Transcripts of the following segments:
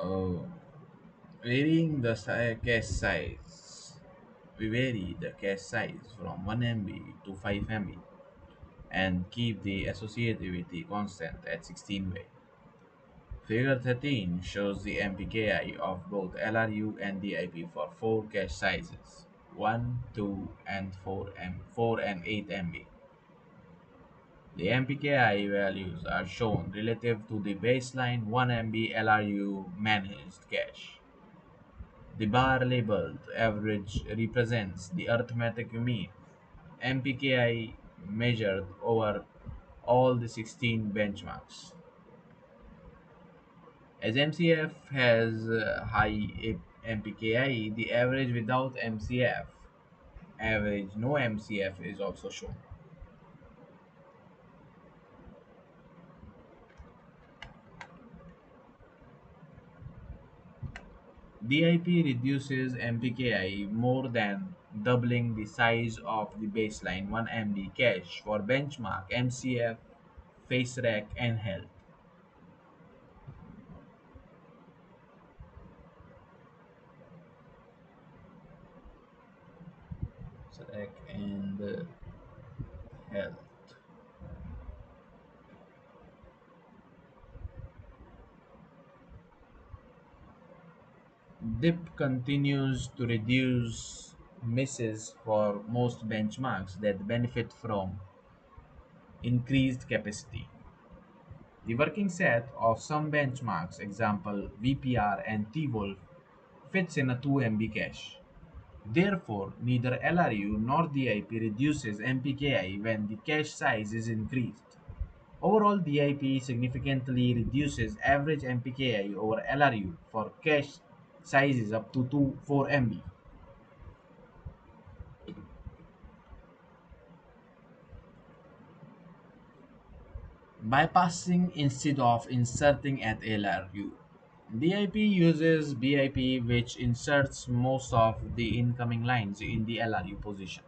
Uh, Varying the cache size. We vary the cache size from 1 MB to 5 MB and keep the associativity constant at 16 way. Figure 13 shows the MPKI of both LRU and DIP for 4 cache sizes 1, 2, and 4 and 8 MB. The MPKI values are shown relative to the baseline 1 MB LRU managed cache. The bar labeled average represents the arithmetic mean MPKI measured over all the 16 benchmarks. As MCF has high MPKI, the average without MCF, average no MCF is also shown. DIP reduces MPKI more than doubling the size of the baseline 1 MB cache for benchmark MCF, face rack, and health. Rack and health. DIP continues to reduce misses for most benchmarks that benefit from increased capacity. The working set of some benchmarks, example VPR and T-Wolf, fits in a 2 MB cache. Therefore, neither LRU nor DIP reduces MPKI when the cache size is increased. Overall, DIP significantly reduces average MPKI over LRU for cache sizes up to 4 MB. Bypassing instead of inserting at LRU. DIP uses BIP, which inserts most of the incoming lines in the LRU position.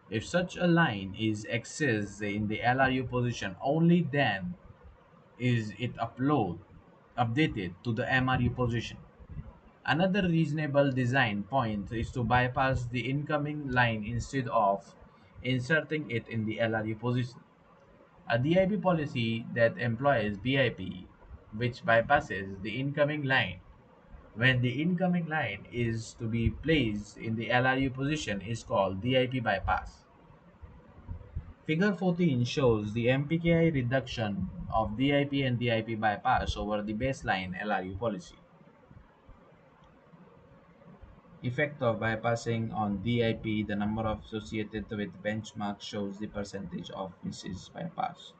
If such a line is accessed in the LRU position, only then is it updated to the MRU position. Another reasonable design point is to bypass the incoming line instead of inserting it in the LRU position. A DIP policy that employs BIP, which bypasses the incoming line when the incoming line is to be placed in the LRU position, is called DIP bypass. Figure 14 shows the MPKI reduction of DIP and DIP bypass over the baseline LRU policy. Effect of bypassing on DIP, the number of associated with benchmark shows the percentage of misses bypassed.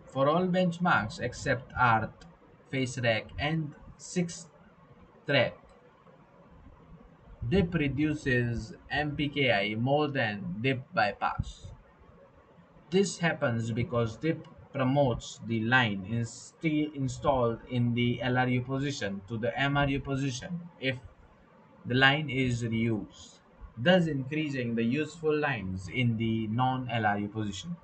For all benchmarks except ART, face rack, and 6 track, DIP reduces MPKI more than DIP bypass. This happens because DIP promotes the line installed in the LRU position to the MRU position if the line is reused, thus increasing the useful lines in the non-LRU position.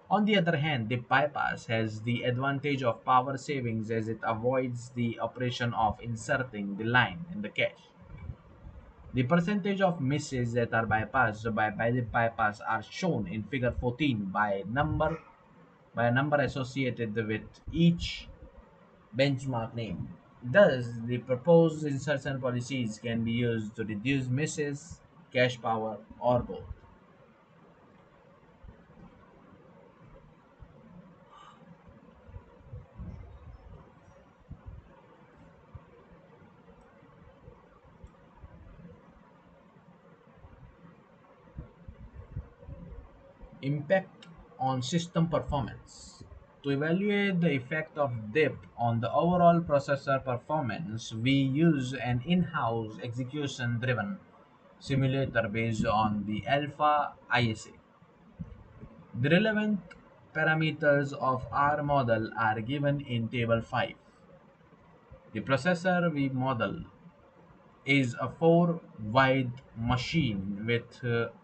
On the other hand, the bypass has the advantage of power savings as it avoids the operation of inserting the line in the cache. The percentage of misses that are bypassed by the bypass are shown in figure 14 by a number associated with each benchmark name. Thus, the proposed insertion policies can be used to reduce misses, cache power, or both. Impact on system performance. To evaluate the effect of DIP on the overall processor performance, we use an in-house execution-driven simulator based on the Alpha ISA. The relevant parameters of our model are given in Table 5. The processor we model is a 4 wide machine with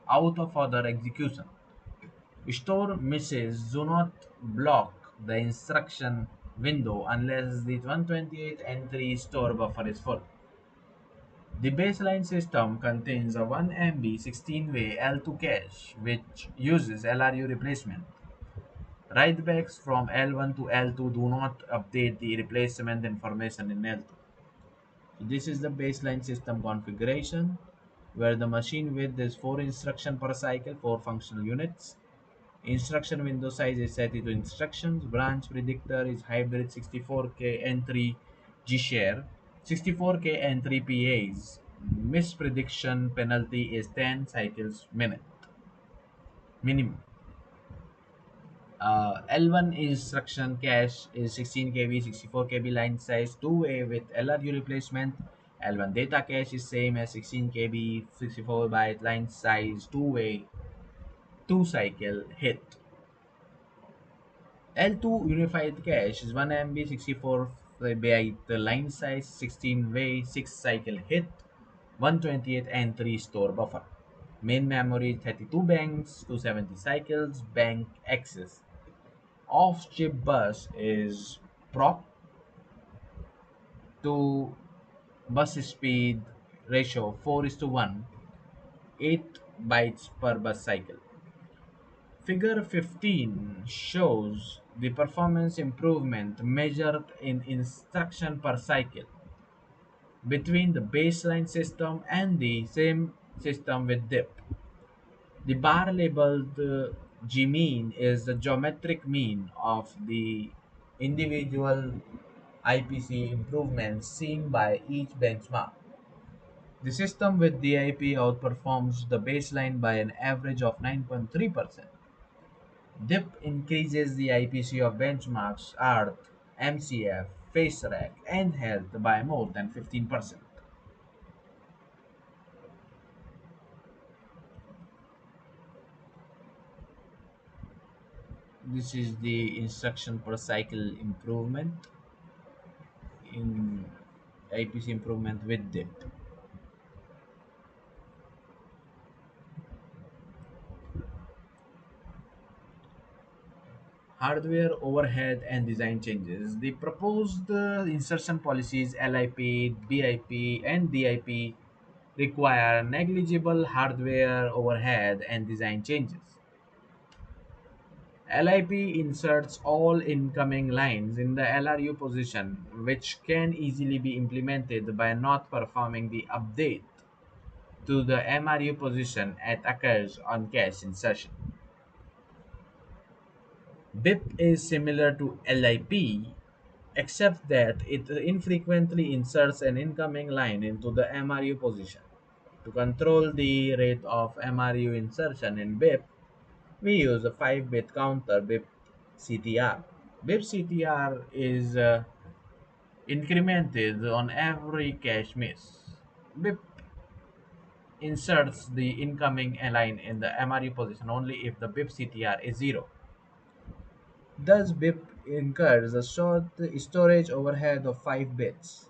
out of order execution. Store misses do not block the instruction window unless the 128 entry store buffer is full. The baseline system contains a 1 MB 16-way L2 cache which uses LRU replacement. Writebacks from L1 to L2 do not update the replacement information in L2. So this is the baseline system configuration where the machine width is 4 instruction per cycle, 4 functional units. Instruction window size is set to instructions. Branch predictor is hybrid 64K entry G-share. 64K entry PAs. Misprediction penalty is 10 cycles minimum. L1 instruction cache is 16 KB, 64 KB line size, two-way with LRU replacement. L1 data cache is same as 16 KB, 64 byte line size, two-way, two-cycle hit. L2 unified cache is 1 MB 64 byte line size, 16-way, 6-cycle hit, 128 entry store buffer. Main memory 32 banks, 270 cycles, bank access. Off-chip bus is prop to bus speed ratio 4 is to 1, 8 bytes per bus cycle. Figure 15 shows the performance improvement measured in instruction per cycle between the baseline system and the same system with dip. The bar labeled G mean is the geometric mean of the individual IPC improvements seen by each benchmark. The system with DIP outperforms the baseline by an average of 9.3%. DIP increases the IPC of benchmarks Earth, MCF, FaceRack, and Health by more than 15%. This is the instruction per cycle improvement in IPC improvement with DIP. Hardware overhead and design changes. The proposed insertion policies LIP, BIP, and DIP require negligible hardware overhead and design changes. LIP inserts all incoming lines in the LRU position, which can easily be implemented by not performing the update to the MRU position that occurs on cache insertion. BIP is similar to LIP, except that it infrequently inserts an incoming line into the MRU position. To control the rate of MRU insertion in BIP, we use a 5-bit counter BIP CTR. BIP CTR is incremented on every cache miss. BIP inserts the incoming line in the MRU position only if the BIP CTR is 0. Thus, BIP incurs a short storage overhead of 5 bits.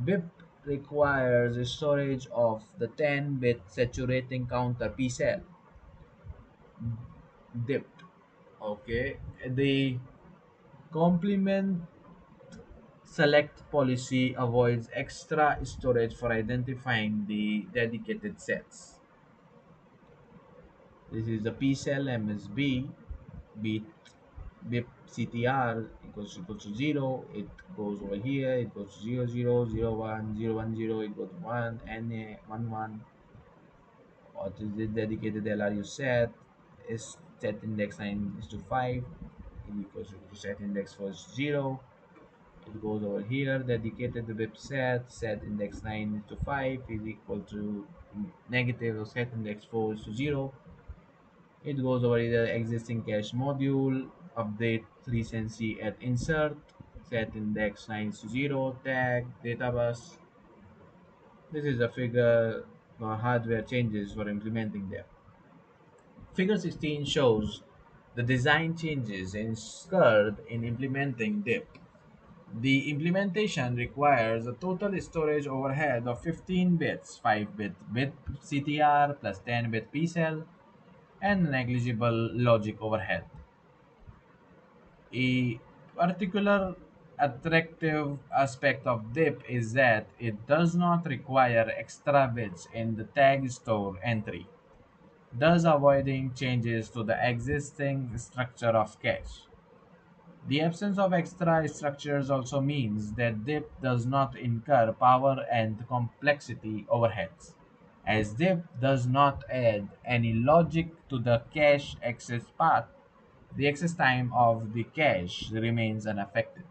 BIP requires storage of the 10-bit saturating counter P cell. DIP. Okay. The complement select policy avoids extra storage for identifying the dedicated sets. This is the P cell MSB bit BIP CTR equals to 0. It goes over here. It goes to 0 0 0 1 0 1 0. It goes to 1 NA 1 1. What is the dedicated LRU set? Is set index 9 is to 5. It equals to set index for 0. It goes over here. Dedicated BIP set index 9 is to 5 is equal to negative or set index 4 is to 0. It goes over the existing cache module, update recency at insert, set index 9 to 0, tag, databus. This is a figure hardware changes for implementing them. Figure 16 shows the design changes incurred in implementing DIP. The implementation requires a total storage overhead of 15 bits, 5-bit CTR plus 10-bit P cell, and negligible logic overhead. A particular attractive aspect of DIP is that it does not require extra bits in the tag store entry, thus avoiding changes to the existing structure of cache. The absence of extra structures also means that DIP does not incur power and complexity overheads, as DIP does not add any logic to the cache access path. The access time of the cache remains unaffected.